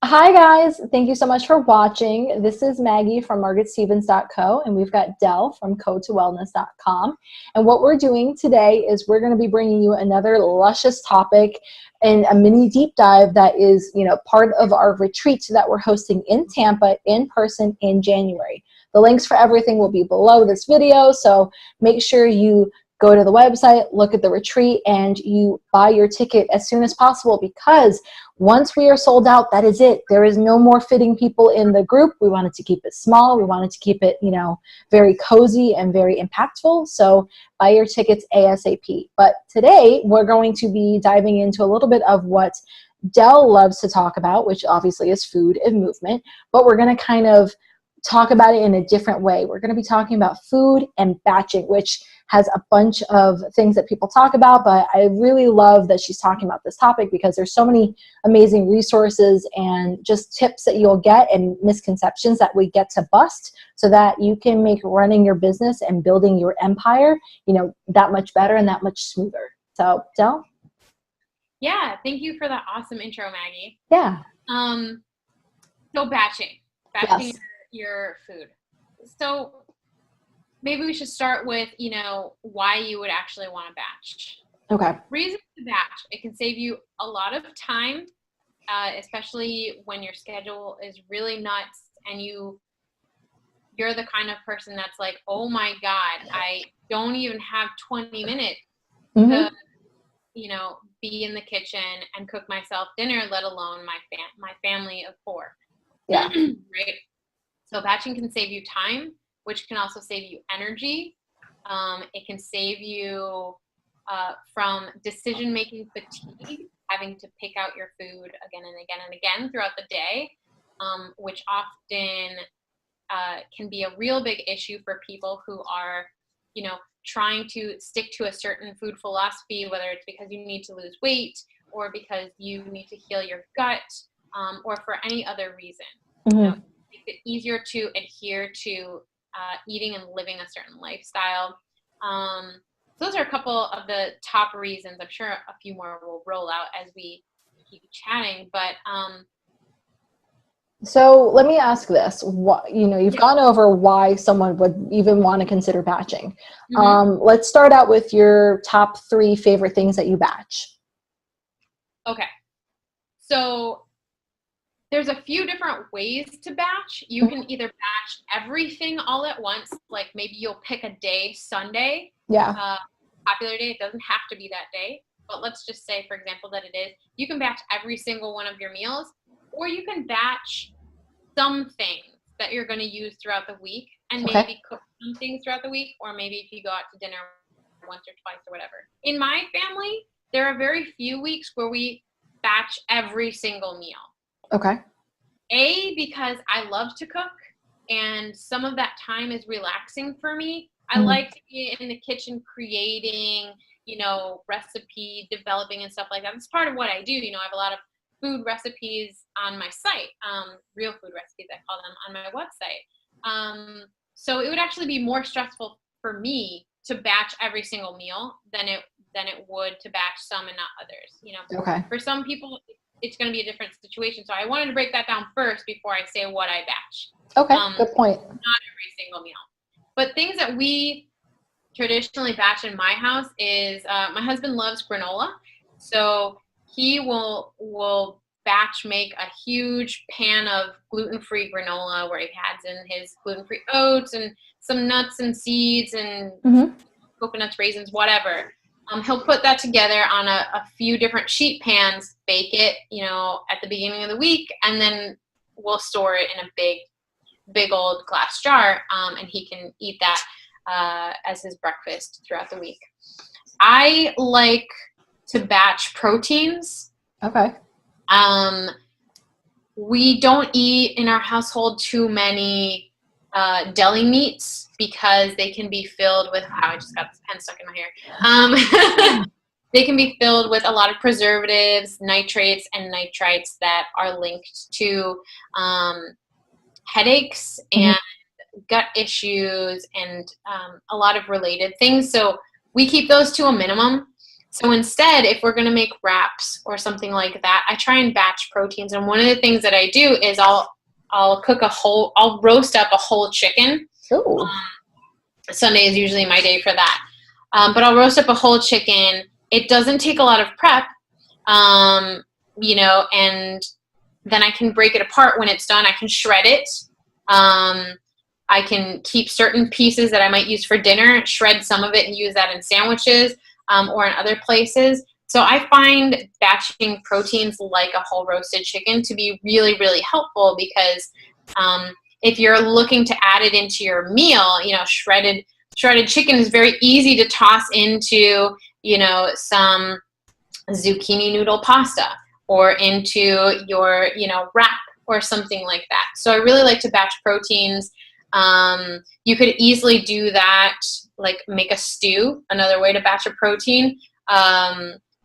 Hi guys, thank you so much for watching. This is Maggie from margaretstevens.co and we've got Dell from co2wellness.com. And what we're doing today is we're going to be bringing you another luscious topic and a mini deep dive that is, part of our retreat that we're hosting in Tampa in person in January. The links for everything will be below this video, so make sure you go to the website, look at the retreat, and you buy your ticket as soon as possible, because once we are sold out, that is it. There is no more fitting people in the group. We wanted to keep it small. We wanted to keep it, very cozy and very impactful. So buy your tickets ASAP. But today we're going to be diving into a little bit of what Dell loves to talk about, which obviously is food and movement, but we're going to kind of talk about it in a different way. We're going to be talking about food and batching, which has a bunch of things that people talk about, but I really love that she's talking about this topic because there's so many amazing resources and just tips that you'll get and misconceptions that we get to bust so that you can make running your business and building your empire, that much better and that much smoother. So, Del? Yeah, thank you for that awesome intro, Maggie. Yeah. So batching Yes. your food. So maybe we should start with, why you would actually want to batch. Okay. Reason to batch: it can save you a lot of time, especially when your schedule is really nuts and you're the kind of person that's like, oh my God, I don't even have 20 minutes to, be in the kitchen and cook myself dinner, let alone my family of 4. Yeah. Right? So batching can save you time, which can also save you energy. It can save you from decision-making fatigue, having to pick out your food again and again and again throughout the day, which often can be a real big issue for people who are, trying to stick to a certain food philosophy, whether it's because you need to lose weight or because you need to heal your gut, or for any other reason. Mm-hmm. Makes it easier to adhere to eating and living a certain lifestyle. Those are a couple of the top reasons. I'm sure a few more will roll out as we keep chatting, but so let me ask this. What, you've gone over why someone would even want to consider batching. Mm-hmm. Let's start out with your top 3 favorite things that you batch. Okay. So there's a few different ways to batch. You can either batch everything all at once, like maybe you'll pick a day, Sunday. Yeah. Popular day. It doesn't have to be that day, but let's just say, for example, that it is. You can batch every single one of your meals, or you can batch some things that you're going to use throughout the week and maybe cook some things throughout the week, or maybe if you go out to dinner once or twice or whatever. In my family, there are very few weeks where we batch every single meal. Okay. Because I love to cook and some of that time is relaxing for me. I like to be in the kitchen creating, recipe developing and stuff like that. It's part of what I do. I have a lot of food recipes on my site, real food recipes, I call them, on my website. So it would actually be more stressful for me to batch every single meal than it would to batch some and not others. Okay. For some people, it's going to be a different situation. So I wanted to break that down first before I say what I batch. Okay, good point. Not every single meal. But things that we traditionally batch in my house is my husband loves granola. So he will batch make a huge pan of gluten-free granola where he adds in his gluten-free oats and some nuts and seeds and coconuts, raisins, whatever. He'll put that together on a few different sheet pans, bake it, at the beginning of the week, and then we'll store it in a big old glass jar, and he can eat that as his breakfast throughout the week. I like to batch proteins. Okay. We don't eat in our household too many deli meats because they can be filled with, wow, I just got this pen stuck in my hair. They can be filled with a lot of preservatives, nitrates, and nitrites that are linked to headaches and gut issues and a lot of related things. So we keep those to a minimum. So instead, if we're going to make wraps or something like that, I try and batch proteins. And one of the things that I do is I'll roast up a whole chicken. Ooh. Sunday is usually my day for that. But I'll roast up a whole chicken. It doesn't take a lot of prep, you know, and then I can break it apart when it's done. I can shred it. I can keep certain pieces that I might use for dinner, shred some of it and use that in sandwiches or in other places. So I find batching proteins like a whole roasted chicken to be really, really helpful because if you're looking to add it into your meal, you know, shredded chicken is very easy to toss into, you know, some zucchini noodle pasta or into your, you know, wrap or something like that. So I really like to batch proteins. You could easily do that, like make a stew, another way to batch a protein,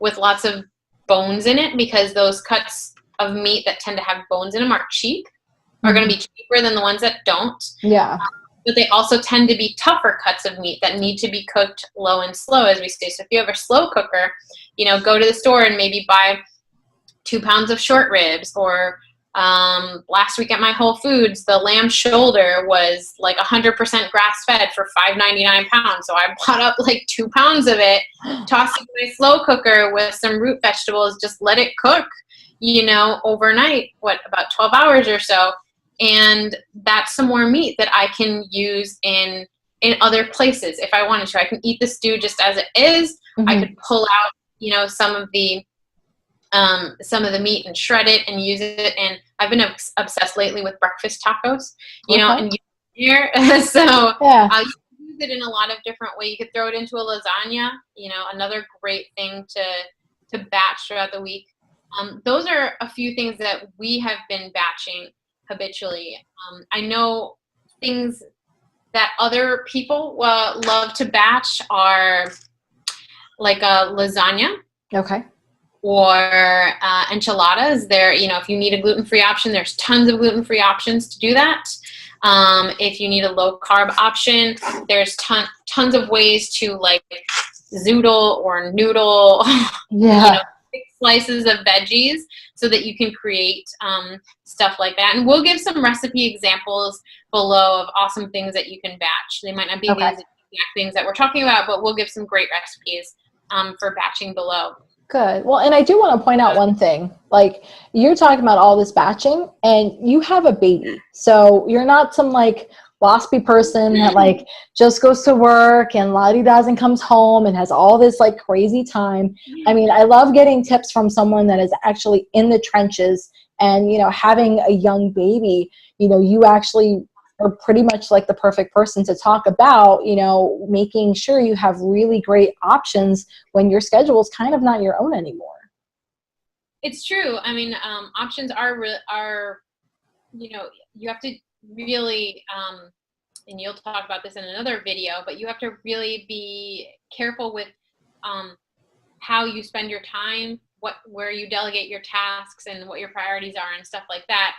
with lots of bones in it, because those cuts of meat that tend to have bones in them are cheap, are going to be cheaper than the ones that don't. Yeah. But they also tend to be tougher cuts of meat that need to be cooked low and slow, as we say. So if you have a slow cooker, you know, go to the store and maybe buy 2 pounds of short ribs. Or last week at my Whole Foods, the lamb shoulder was like 100% grass-fed for $5.99 pounds. So I bought up like 2 pounds of it, tossed it in my slow cooker with some root vegetables, just let it cook, you know, overnight, about 12 hours or so. And that's some more meat that I can use in other places if I wanted to. I can eat the stew just as it is. I could pull out, you know, some of the meat and shred it and use it. And I've been obsessed lately with breakfast tacos, you know, and here. So yeah. you can use it in a lot of different ways. You could throw it into a lasagna, you know, another great thing to batch throughout the week. Those are a few things that we have been batching habitually. I know things that other people love to batch are like a lasagna. Okay. Or enchiladas. There, you know, if you need a gluten-free option, there's tons of gluten-free options to do that. If you need a low-carb option, there's tons of ways to like zoodle or noodle, you know, big slices of veggies so that you can create stuff like that. And we'll give some recipe examples below of awesome things that you can batch. They might not be these exact things that we're talking about, but we'll give some great recipes for batching below. Good. Well, and I do want to point out one thing. Like, you're talking about all this batching and you have a baby. So you're not some like waspy person that like just goes to work and la-di-das and comes home and has all this like crazy time. I mean, I love getting tips from someone that is actually in the trenches and, you know, having a young baby, you know, you actually are pretty much like the perfect person to talk about, you know, making sure you have really great options when your schedule is kind of not your own anymore. It's true. I mean, options are, you know, you have to really, and you'll talk about this in another video, but you have to really be careful with how you spend your time, where you delegate your tasks and what your priorities are and stuff like that.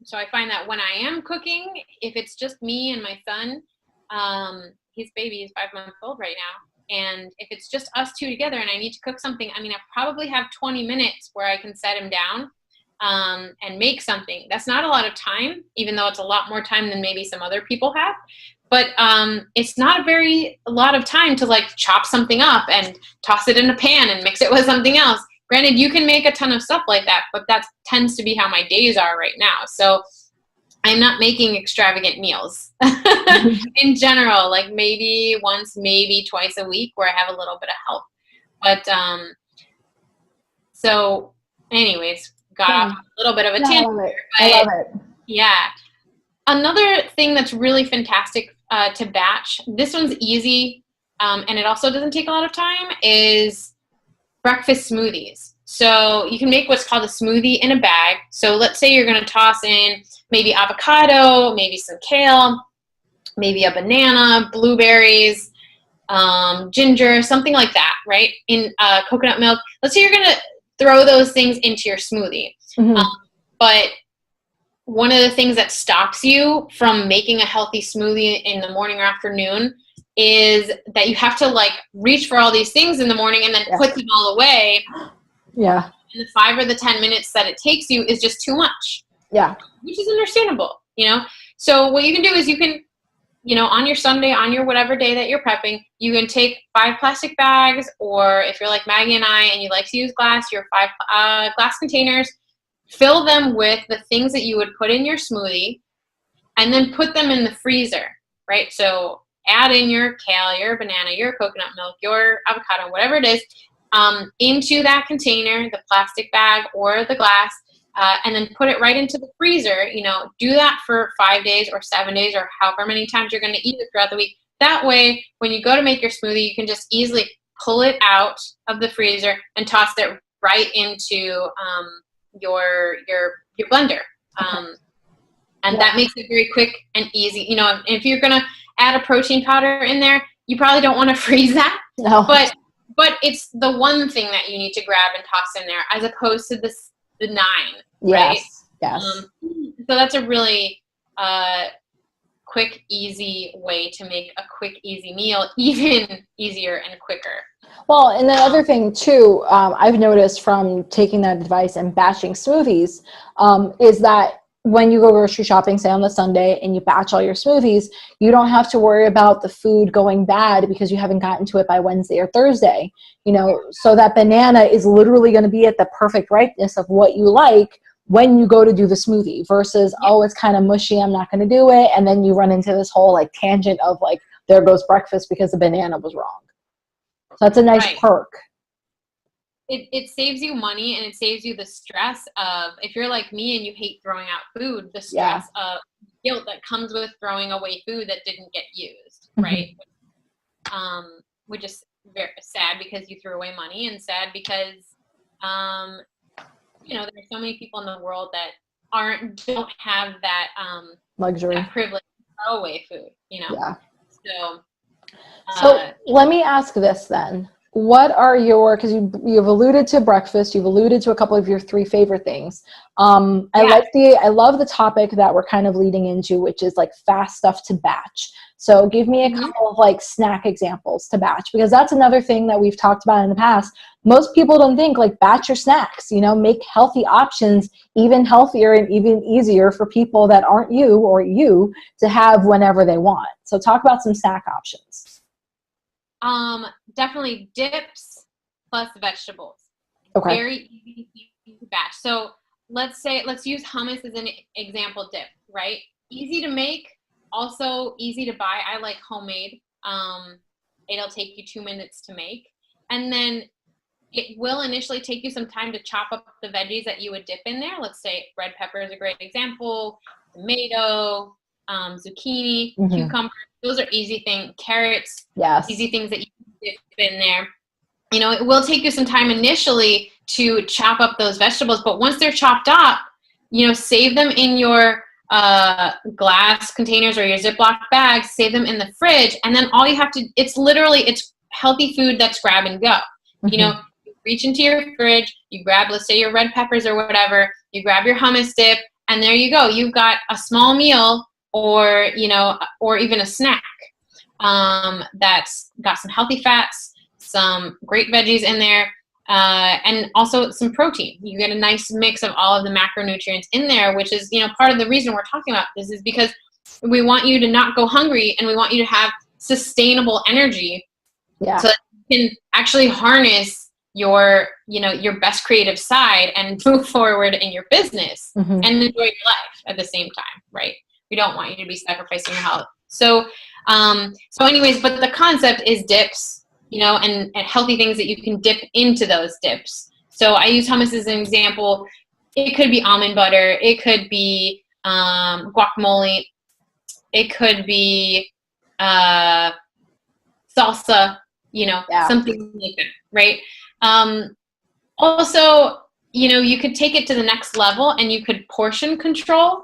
So I find that when I am cooking, if it's just me and my son, his baby is 5 months old right now. And if it's just us two together and I need to cook something, I mean, I probably have 20 minutes where I can set him down and make something. That's not a lot of time, even though it's a lot more time than maybe some other people have. But it's not a lot of time to like chop something up and toss it in a pan and mix it with something else. Granted, you can make a ton of stuff like that, but that tends to be how my days are right now. So I'm not making extravagant meals in general, like maybe once, maybe twice a week where I have a little bit of help. But so anyways, got off a little bit of a tangent. I love it. Yeah. Another thing that's really fantastic to batch, this one's easy, and it also doesn't take a lot of time, is breakfast smoothies. So you can make what's called a smoothie in a bag. So let's say you're going to toss in maybe avocado, maybe some kale, maybe a banana, blueberries, ginger, something like that, right? In coconut milk. Let's say you're going to throw those things into your smoothie. But one of the things that stops you from making a healthy smoothie in the morning or afternoon is that you have to like reach for all these things in the morning and then put them all away. Yeah. And the 5 or the 10 minutes that it takes you is just too much. Yeah. Which is understandable, you know? So what you can do is you can, you know, on your Sunday, on your whatever day that you're prepping, you can take 5 plastic bags, or if you're like Maggie and I and you like to use glass, your 5 glass containers, fill them with the things that you would put in your smoothie, and then put them in the freezer, right? So add in your kale, your banana, your coconut milk, your avocado, whatever it is, into that container, the plastic bag or the glass, and then put it right into the freezer. You know, do that for 5 days or 7 days or however many times you're going to eat it throughout the week. That way, when you go to make your smoothie, you can just easily pull it out of the freezer and toss it right into your blender. And that makes it very quick and easy. You know, if you're going to add a protein powder in there, you probably don't want to freeze that. No. But it's the one thing that you need to grab and toss in there, as opposed to the 9, right? Yes. So that's a really quick, easy way to make a quick, easy meal even easier and quicker. Well, and the other thing too, I've noticed from taking that advice and batching smoothies, is that when you go grocery shopping, say on the Sunday, and you batch all your smoothies, you don't have to worry about the food going bad because you haven't gotten to it by Wednesday or Thursday. You know, so that banana is literally going to be at the perfect ripeness of what you like when you go to do the smoothie, versus, oh, it's kind of mushy, I'm not going to do it. And then you run into this whole like tangent of like, there goes breakfast because the banana was wrong. So that's a nice perk. It saves you money, and it saves you the stress of, if you're like me and you hate throwing out food, the stress of guilt that comes with throwing away food that didn't get used, right? Which is very sad because you threw away money, and sad because, you know, there's so many people in the world that don't have that luxury, that privilege to throw away food, you know? Yeah. So let me ask this then. What are your, because you've alluded to breakfast, you've alluded to a couple of your 3 favorite things. I love the topic that we're kind of leading into, which is like fast stuff to batch. So give me a couple of like snack examples to batch, because that's another thing that we've talked about in the past. Most people don't think like batch your snacks, you know, make healthy options even healthier and even easier for people that aren't you or you to have whenever they want. So talk about some snack options. Definitely dips plus vegetables. Okay. Very easy to batch. So let's use hummus as an example dip, right? Easy to make, also easy to buy. I like homemade. It'll take you 2 minutes to make. And then it will initially take you some time to chop up the veggies that you would dip in there. Let's say red pepper is a great example, tomato, zucchini, cucumber. Those are easy things. Carrots, easy things that you can dip in there. You know, it will take you some time initially to chop up those vegetables, but once they're chopped up, you know, save them in your glass containers or your Ziploc bags, save them in the fridge, and then all you have to, it's healthy food that's grab and go. You know, you reach into your fridge, you grab, let's say your red peppers or whatever, you grab your hummus dip, and there you go. You've got a small meal, or, you know, or even a snack that's got some healthy fats, some great veggies in there, and also some protein. You get a nice mix of all of the macronutrients in there, which is, you know, part of the reason we're talking about this is because we want you to not go hungry, and we want you to have sustainable energy so that you can actually harness your, you know, your best creative side and move forward in your business and enjoy your life at the same time, right? We don't want you to be sacrificing your health. So anyways, but the concept is dips, you know, and healthy things that you can dip into those dips. So I use hummus as an example. It could be almond butter. It could be guacamole. It could be salsa, you know, something like that, right? Also, you know, you could take it to the next level, and you could portion control.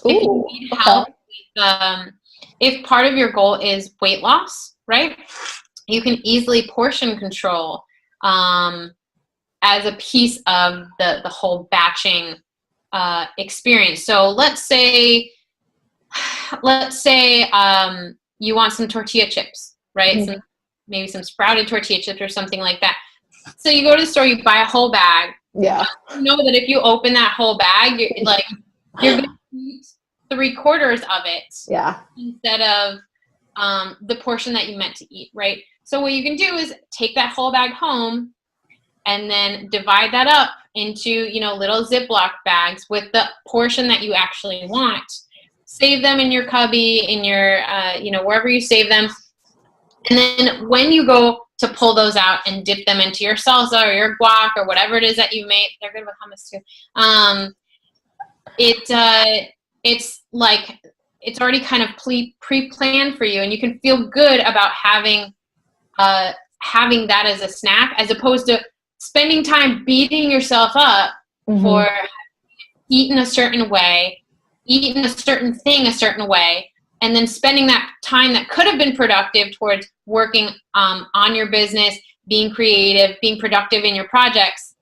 If you need help, if part of your goal is weight loss, right, you can easily portion control as a piece of the whole batching experience. So let's say you want some tortilla chips, right? Mm-hmm. Maybe some sprouted tortilla chips or something like that. So you go to the store, you buy a whole bag. Yeah. You know that if you open that whole bag, you're going to eat 3/4 of it. Yeah. Instead of the portion that you meant to eat, right? So what you can do is take that whole bag home and then divide that up into, little Ziploc bags with the portion that you actually want. Save them in your cubby, in your, wherever you save them. And then when you go to pull those out and dip them into your salsa or your guac or whatever it is that you made, they're good with hummus too. It's like, it's already kind of pre-planned for you, and you can feel good about having that as a snack, as opposed to spending time beating yourself up for eating a certain way, eating a certain thing a certain way, and then spending that time that could have been productive towards working on your business, being creative, being productive in your projects.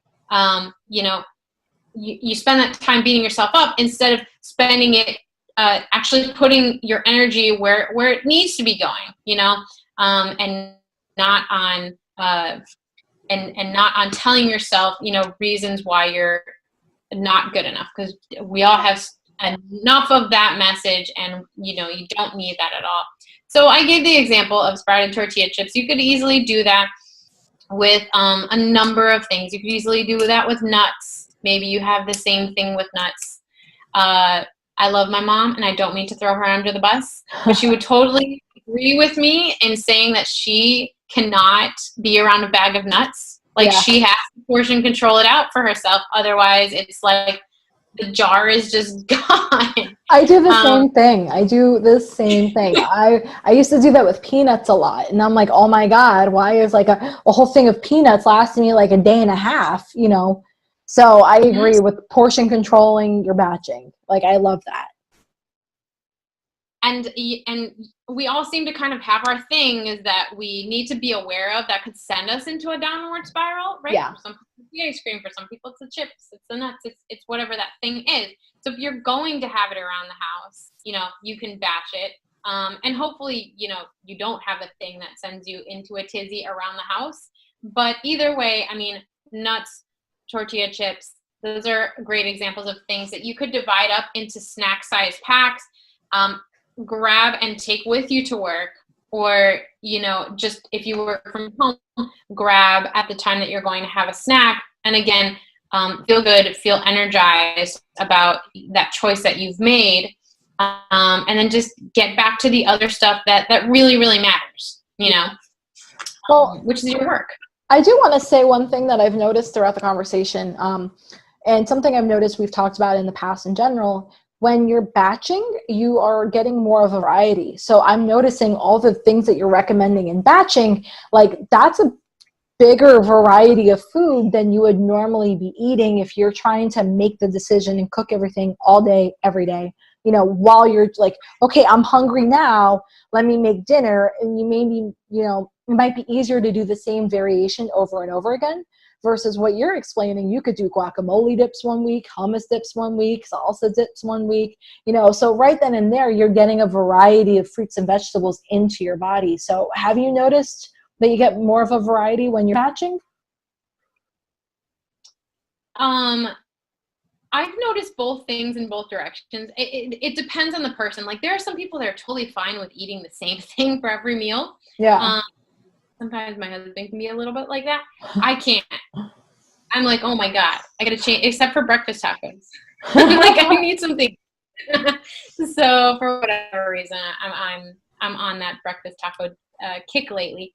You spend that time beating yourself up instead of spending it actually putting your energy where it needs to be going, and not on and not on telling yourself, reasons why you're not good enough, because we all have enough of that message, and you don't need that at all. So I gave the example of sprouted tortilla chips. You could easily do that with a number of things. You could easily do that with nuts. Maybe you have the same thing with nuts. I love my mom, and I don't mean to throw her under the bus, but she would totally agree with me in saying that she cannot be around a bag of nuts. Like, she has to portion control it out for herself. Otherwise, it's like the jar is just gone. I do the same thing. I do the same thing. I used to do that with peanuts a lot. And I'm like, oh my God, why is like a whole thing of peanuts lasting me like a day and a half, So I agree with portion controlling your batching. Like, I love that. And we all seem to kind of have our thing is that we need to be aware of that could send us into a downward spiral, right? Yeah. For some people, it's the ice cream. For some people, it's the chips. It's the nuts. It's whatever that thing is. So if you're going to have it around the house, you can batch it. And hopefully, you don't have a thing that sends you into a tizzy around the house. But either way, I mean, nuts, tortilla chips, those are great examples of things that you could divide up into snack-sized packs. Grab and take with you to work, or just if you work from home, grab at the time that you're going to have a snack, and again, feel good, feel energized about that choice that you've made, and then just get back to the other stuff that really, really matters, well, which is your work. I do want to say one thing that I've noticed throughout the conversation, and something I've noticed we've talked about in the past in general. When you're batching, you are getting more of a variety. So I'm noticing all the things that you're recommending in batching, like that's a bigger variety of food than you would normally be eating if you're trying to make the decision and cook everything all day, every day. While you're like, okay, I'm hungry now, let me make dinner. And you maybe, it might be easier to do the same variation over and over again. Versus what you're explaining, you could do guacamole dips one week, hummus dips one week, salsa dips one week, so right then and there, you're getting a variety of fruits and vegetables into your body. So have you noticed that you get more of a variety when you're batching? I've noticed both things in both directions. It depends on the person. Like, there are some people that are totally fine with eating the same thing for every meal. Yeah. Sometimes my husband can be a little bit like that. I can't. I'm like, oh my God, I gotta change, except for breakfast tacos. I'm like, I need something. So for whatever reason, I'm on that breakfast taco kick lately.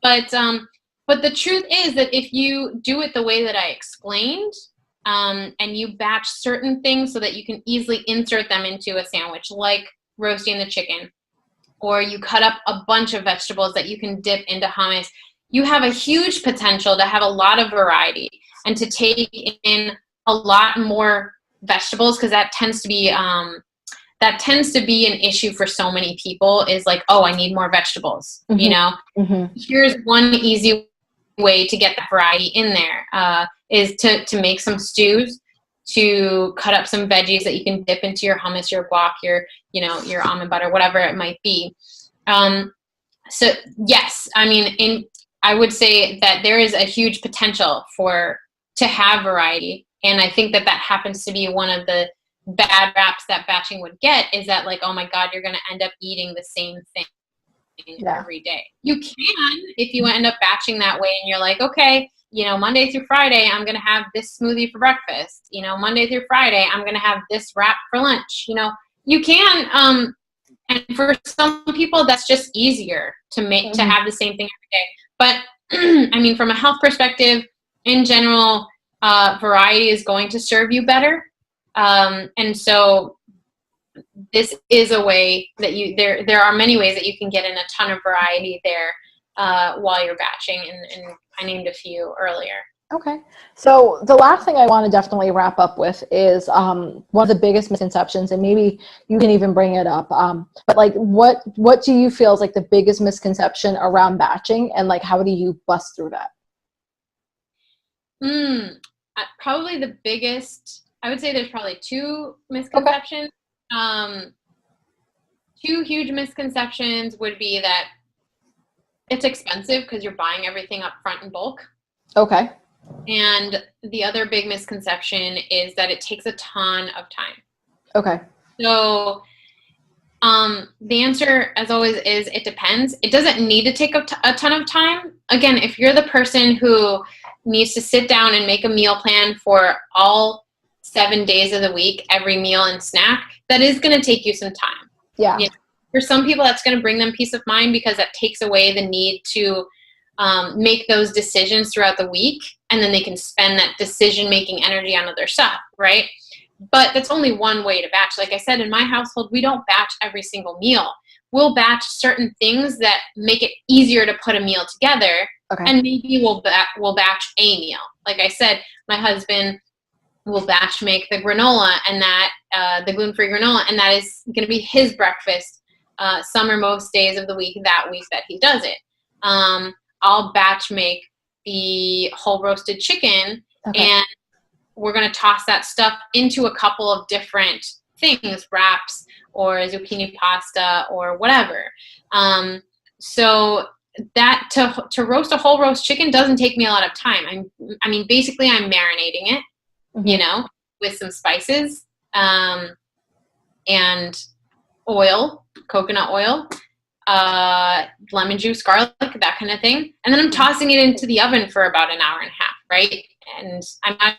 But the truth is that if you do it the way that I explained, and you batch certain things so that you can easily insert them into a sandwich, like roasting the chicken, or you cut up a bunch of vegetables that you can dip into hummus, you have a huge potential to have a lot of variety and to take in a lot more vegetables, because that tends to be an issue for so many people, is like, oh, I need more vegetables. Here's one easy way to get that variety in there, is to make some stews, to cut up some veggies that you can dip into your hummus, your guac, your almond butter, whatever it might be. So yes, I mean, I would say that there is a huge potential to have variety. And I think that happens to be one of the bad raps that batching would get, is that like, oh my God, you're going to end up eating the same thing every day. You can, if you end up batching that way and you're like, okay, Monday through Friday, I'm going to have this smoothie for breakfast. Monday through Friday, I'm going to have this wrap for lunch. You can, and for some people, that's just easier to make, to have the same thing every day. But I mean, from a health perspective, in general, variety is going to serve you better. And so this is a way that there are many ways that you can get in a ton of variety there while you're batching, and I named a few earlier. Okay. So the last thing I want to definitely wrap up with is one of the biggest misconceptions, and maybe you can even bring it up. But like, what do you feel is like the biggest misconception around batching, and like, how do you bust through that? Probably the biggest, I would say there's probably two misconceptions. Okay. Two huge misconceptions would be that it's expensive because you're buying everything up front in bulk. Okay. And the other big misconception is that it takes a ton of time. Okay. So the answer, as always, is it depends. It doesn't need to take a ton of time. Again, if you're the person who needs to sit down and make a meal plan for all 7 days of the week, every meal and snack, that is going to take you some time. Yeah. For some people, that's going to bring them peace of mind, because that takes away the need to make those decisions throughout the week, and then they can spend that decision-making energy on other stuff, right? But that's only one way to batch. Like I said, in my household, we don't batch every single meal. We'll batch certain things that make it easier to put a meal together, and maybe we'll batch a meal. Like I said, my husband will batch make the granola, and that the gluten-free granola, and that is going to be his breakfast some or most days of the week that he does it. I'll batch make the whole roasted chicken, and we're going to toss that stuff into a couple of different things, wraps or zucchini pasta or whatever. So that to roast a whole roast chicken doesn't take me a lot of time. I mean, basically I'm marinating it, with some spices, and oil, coconut oil, lemon juice, garlic, that kind of thing. And then I'm tossing it into the oven for about an hour and a half, right? And I'm not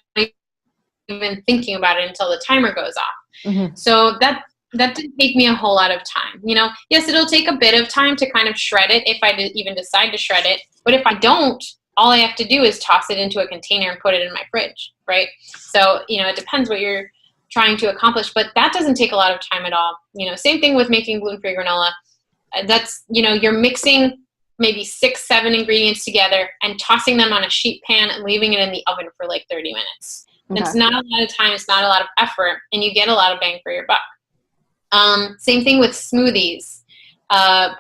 even thinking about it until the timer goes off. So that didn't take me a whole lot of time. Yes, it'll take a bit of time to kind of shred it if I even decide to shred it. But if I don't, all I have to do is toss it into a container and put it in my fridge, right? So, it depends what you're trying to accomplish, but that doesn't take a lot of time at all. Same thing with making gluten-free granola. That's, you're mixing maybe 6-7 ingredients together and tossing them on a sheet pan and leaving it in the oven for like 30 minutes. It's not a lot of time. It's not a lot of effort, and you get a lot of bang for your buck. Same thing with smoothies,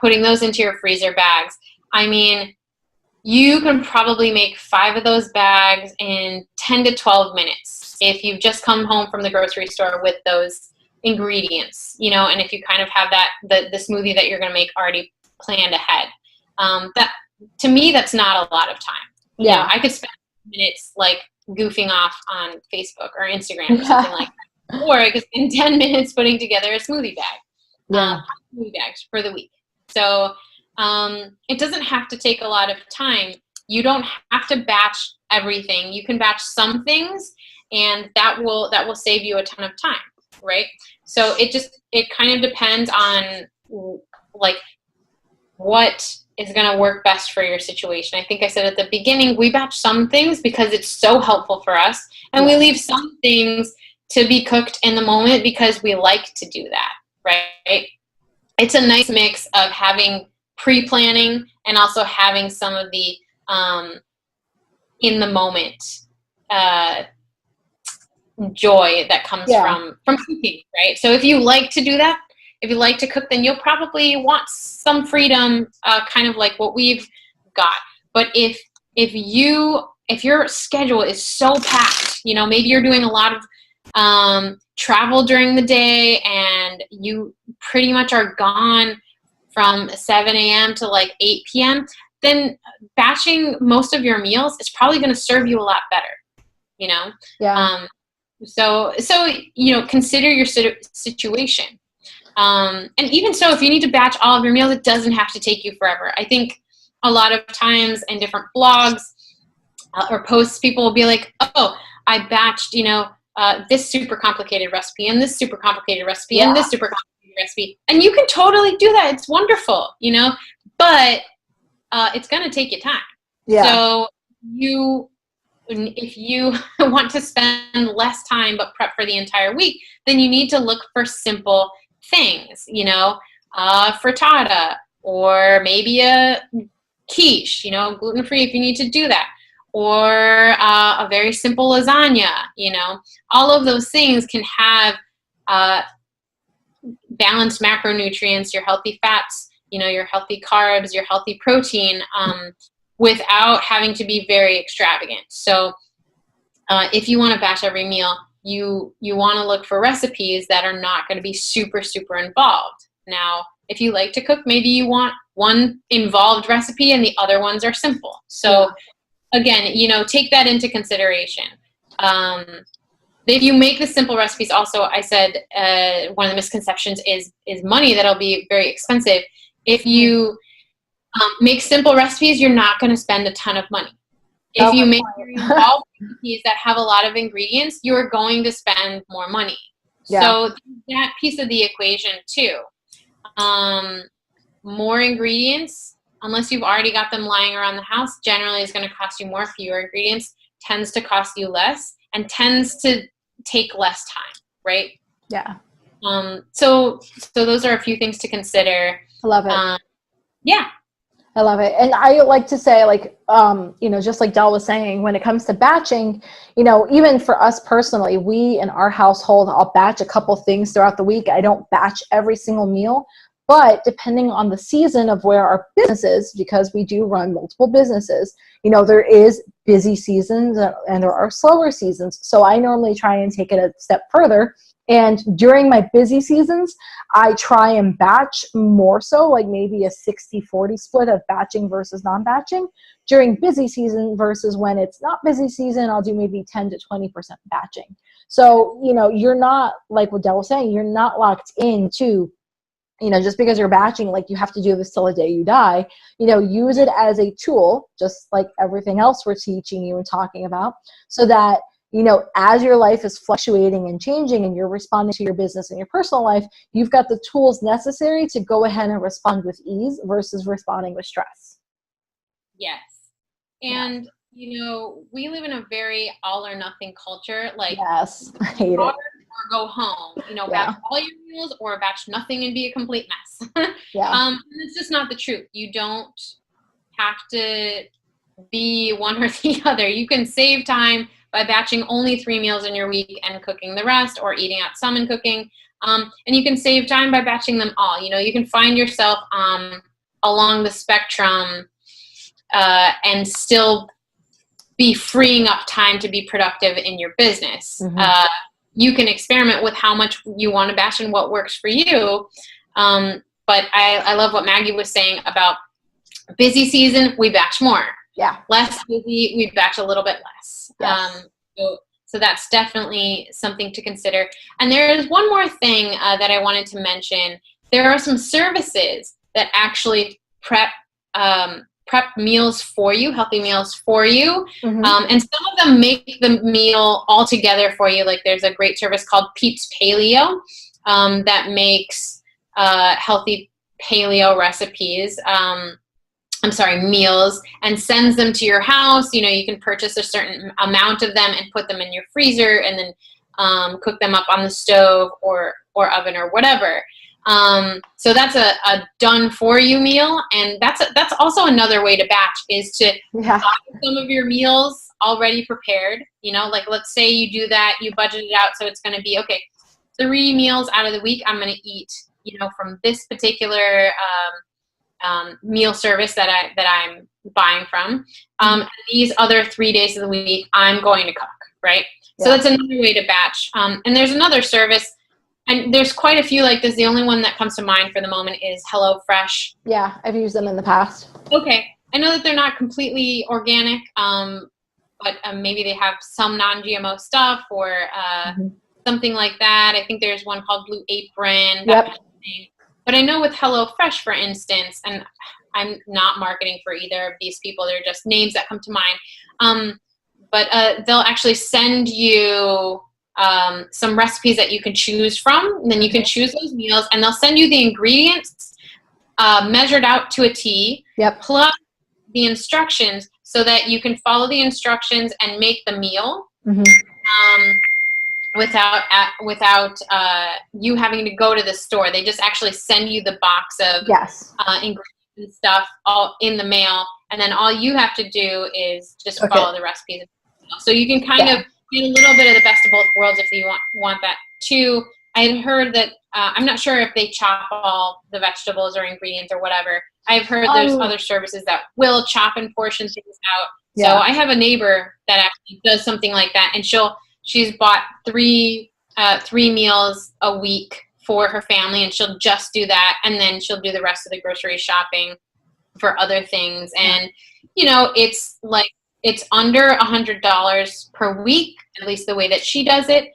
putting those into your freezer bags. I mean, you can probably make 5 of those bags in 10 to 12 minutes if you've just come home from the grocery store with those ingredients, and if you kind of have the smoothie that you're going to make already planned ahead. That, to me, that's not a lot of time. Yeah. I could spend minutes like goofing off on Facebook or Instagram or something like that. Or I could spend 10 minutes putting together a smoothie bag. Smoothie bags for the week. So it doesn't have to take a lot of time. You don't have to batch everything. You can batch some things, and that will save you a ton of time, right? So it kind of depends on like what is going to work best for your situation. I think I said at the beginning, we batch some things because it's so helpful for us, and we leave some things to be cooked in the moment because we like to do that, right? It's a nice mix of having pre-planning and also having some of the in the moment joy that comes from cooking, right? So if you like to do that, if you like to cook, then you'll probably want some freedom, kind of like what we've got. But if your schedule is so packed, maybe you're doing a lot of travel during the day and you pretty much are gone from 7 a.m. to like 8 p.m., then batching most of your meals is probably going to serve you a lot better, you know? Yeah. So, consider your situation. And even so, if you need to batch all of your meals, it doesn't have to take you forever. I think a lot of times in different blogs or posts, people will be like, oh, I batched, this super complicated recipe and this super complicated recipe and this super complicated recipe. And you can totally do that. It's wonderful, but it's going to take you time. Yeah. So if you want to spend less time but prep for the entire week, then you need to look for simple things, frittata, or maybe a quiche, gluten-free if you need to do that, or a very simple lasagna, all of those things can have balanced macronutrients, your healthy fats, your healthy carbs, your healthy protein, without having to be very extravagant. So if you want to batch every meal, you want to look for recipes that are not going to be super, super involved. Now, if you like to cook, maybe you want one involved recipe and the other ones are simple. So again, take that into consideration. If you make the simple recipes, also, I said one of the misconceptions is money. That'll be very expensive. If you make simple recipes, you're not going to spend a ton of money. If you make involved recipes that have a lot of ingredients, you're going to spend more money. Yeah. So that piece of the equation too. More ingredients, unless you've already got them lying around the house, generally is going to cost you more. Fewer ingredients tends to cost you less and tends to take less time, right? Yeah. So those are a few things to consider. I love it. Yeah. I love it. And I like to say, just like Del was saying, when it comes to batching, even for us personally, we in our household, I'll batch a couple things throughout the week. I don't batch every single meal, but depending on the season of where our business is, because we do run multiple businesses, there is busy seasons and there are slower seasons. So I normally try and take it a step further. And during my busy seasons, I try and batch more so, like maybe a 60-40 split of batching versus non-batching. During busy season versus when it's not busy season, I'll do maybe 10 to 20% batching. So, you're not, like what Del was saying, you're not locked into, just because you're batching, like you have to do this till the day you die. Use it as a tool, just like everything else we're teaching you and talking about, so that as your life is fluctuating and changing and you're responding to your business and your personal life, you've got the tools necessary to go ahead and respond with ease versus responding with stress. Yes. And, we live in a very all or nothing culture. Like, yes, I hate it. Or go home, batch all your meals or batch nothing and be a complete mess. Yeah. It's just not the truth. You don't have to be one or the other. You can save time by batching only 3 meals in your week and cooking the rest, or eating out some and cooking. And you can save time by batching them all. You can find yourself along the spectrum and still be freeing up time to be productive in your business. Mm-hmm. You can experiment with how much you want to batch and what works for you. But I love what Maggie was saying about busy season, we batch more. Yeah. Less busy, we batch a little bit less. Yes. So that's definitely something to consider. And there is one more thing that I wanted to mention. There are some services that actually prep meals for you, healthy meals for you. Mm-hmm. And some of them make the meal all together for you. Like there's a great service called Peeps Paleo that makes healthy paleo recipes. Meals, and sends them to your house. You can purchase a certain amount of them and put them in your freezer and then cook them up on the stove or oven or whatever. So that's a done for you meal. And that's also another way to batch, is to buy some of your meals already prepared. Like let's say you do that, you budget it out. So it's going to be, okay, 3 meals out of the week I'm going to eat, from this particular meal service that I'm buying from. These other 3 days of the week, I'm going to cook, right? Yeah. So that's another way to batch. And there's another service And there's quite a few like this. The only one that comes to mind for the moment is HelloFresh. Yeah, I've used them in the past. Okay. I know that they're not completely organic, but maybe they have some non-GMO stuff or something like that. I think there's one called Blue Apron, that kind of thing. But I know with HelloFresh, for instance, and I'm not marketing for either of these people. They're just names that come to mind. But they'll actually send you some recipes that you can choose from. And then you can choose those meals, and they'll send you the ingredients measured out to a T, plus the instructions, so that you can follow the instructions and make the meal without you having to go to the store. They just actually send you the box of ingredients and stuff all in the mail, and then all you have to do is just follow the recipes. So you can kind of get a little bit of the best of both worlds if you want that too. I had heard that I'm not sure if they chop all the vegetables or ingredients or whatever. I've heard there's other services that will chop and portion things out. So I have a neighbor that actually does something like that, and she's bought three meals a week for her family, and she'll just do that, and then she'll do the rest of the grocery shopping for other things. And it's like it's under $100 per week, at least the way that she does it.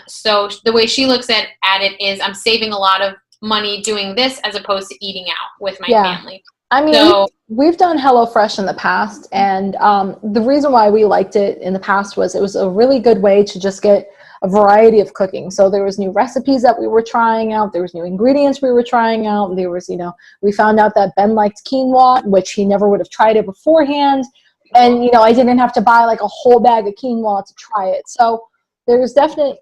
So the way she looks at it is, I'm saving a lot of money doing this as opposed to eating out with my family. I mean, we've done HelloFresh in the past, and the reason why we liked it in the past was it was a really good way to just get a variety of cooking. So there was new recipes that we were trying out. There was new ingredients we were trying out. There was, we found out that Ben liked quinoa, which he never would have tried it beforehand. And, I didn't have to buy like a whole bag of quinoa to try it. So there's definite,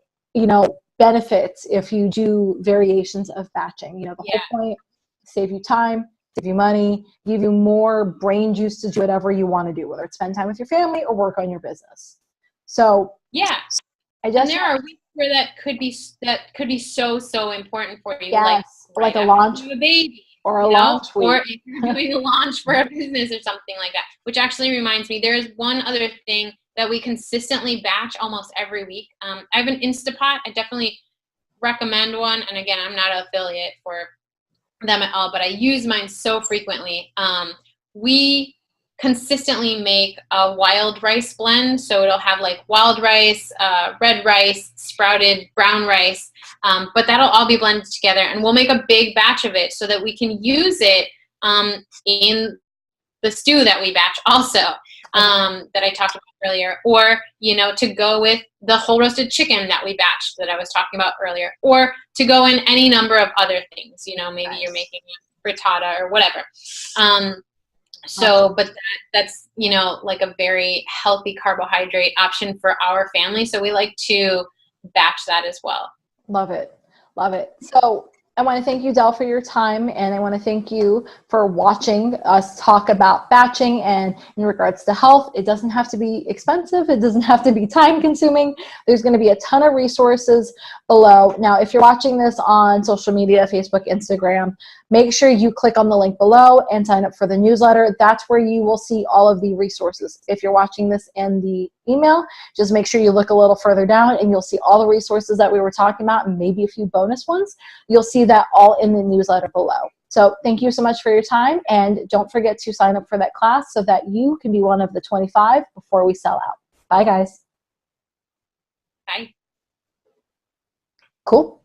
benefits if you do variations of batching. The whole point, save you time, save you money, give you more brain juice to do whatever you want to do, whether it's spend time with your family or work on your business. So and there are weeks where that could be so important for you. Yes, like a launch of a baby, or a launch week, or if you're doing a launch for a business or something like that. Which actually reminds me, there is one other thing that we consistently batch almost every week. I have an Instapot. I definitely recommend one. And again, I'm not an affiliate for them at all, but I use mine so frequently. We consistently make a wild rice blend. So it'll have like wild rice, red rice, sprouted brown rice, but that'll all be blended together, and we'll make a big batch of it so that we can use it in the stew that we batch also, that I talked about earlier, or, to go with the whole roasted chicken that we batched that I was talking about earlier, or to go in any number of other things, maybe you're making frittata or whatever. But that's, like a very healthy carbohydrate option for our family. So we like to batch that as well. Love it. Love it. So I want to thank you, Del, for your time, and I want to thank you for watching us talk about batching. And in regards to health, it doesn't have to be expensive. It doesn't have to be time consuming. There's going to be a ton of resources below. Now, if you're watching this on social media, Facebook, Instagram, make sure you click on the link below and sign up for the newsletter. That's where you will see all of the resources. If you're watching this in the email, just make sure you look a little further down and you'll see all the resources that we were talking about, and maybe a few bonus ones. You'll see that all in the newsletter below. So thank you so much for your time, and don't forget to sign up for that class so that you can be one of the 25 before we sell out. Bye, guys. Bye. Cool.